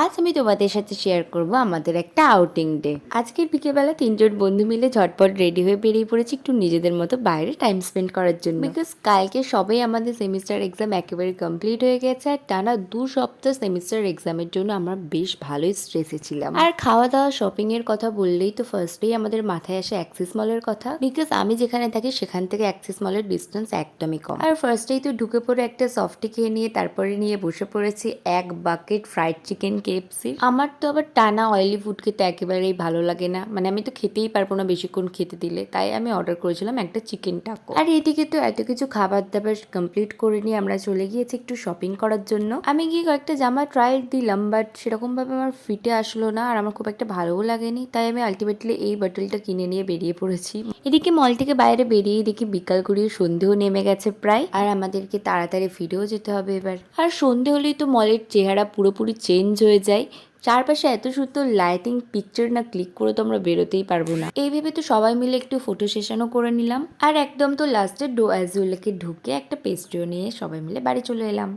আজ আমি তোমাদের সাথে শেয়ার করব আমাদের একটা আউটিং ডে। আজকের বিকেলবেলা তিনজন বন্ধু মিলে ঝটপট রেডি হয়ে বেরিয়ে পড়েছি একটু নিজেদের মতো বাইরে টাইম স্পেন্ড করার জন্য। বিকজ কালকে সবাই আমাদের সেমিস্টার এক্সাম একেবারে কমপ্লিট হয়ে গেছে, আর টানা 2 সপ্তাহ সেমিস্টার এক্সামের জন্য আমরা বেশ ভালোই স্ট্রেসে ছিলাম। আর খাওয়া দাওয়া শপিং এর কথা বললেই তো ফার্স্টেই আমাদের মাথায় আসে অ্যাক্সিস মলের কথা। বিকজ আমি যেখানে থাকি সেখান থেকে অ্যাক্সিস মলের ডিস্টেন্স একদমই কম। আর ফার্স্টেই তো ঢুকে পড়ে একটা সফটি খেয়ে নিয়ে তারপরে নিয়ে বসে পড়েছি এক বাকেট ফ্রাইড চিকেন কেএফসি। আমার তো আবার টানা অয়েলি ফুড খেতে একেবারেই ভালো লাগে না, মানে আমি তো খেতেই পারবো না বেশিক্ষণ খেতে দিলে, তাই আমি অর্ডার করেছিলাম একটা চিকেন টাকো। আর এদিকে তো এত কিছু খাবার দাবার কমপ্লিট করে নিয়ে আমরা চলে গিয়েছি একটু শপিং করার জন্য। আমি গিয়ে কয়েকটা জামা ট্রায়াল দিলাম, বাট সেরকম ভাবে আমার ফিটে আসলো না, আর আমার খুব একটা ভালোও লাগেনি, তাই আমি আলটিমেটলি এই বাটলটা কিনে নিয়ে বেরিয়ে পড়েছি। এদিকে মল থেকে বাইরে বেরিয়ে দেখি বিকাল গড়িয়ে সন্ধেও নেমে গেছে প্রায়, আর আমাদেরকে তাড়াতাড়ি ফিরেও যেতে হবে এবার। আর সন্ধে হলেই তো মলের চেহারা পুরোপুরি চেঞ্জ হয়ে যায়। চারপাশে এত সুন্দর লাইটিং, পিকচার না ক্লিক করে তো আমরা বেরোতেই পারবো না। এই ভেবে তো সবাই মিলে একটু ফটো সেশনও করে নিলাম, আর একদম তো লাস্টে ডো অ্যাজুলেকে ঢুকে একটা পেস্ট্রিও নিয়ে সবাই মিলে বাড়ি চলে এলাম।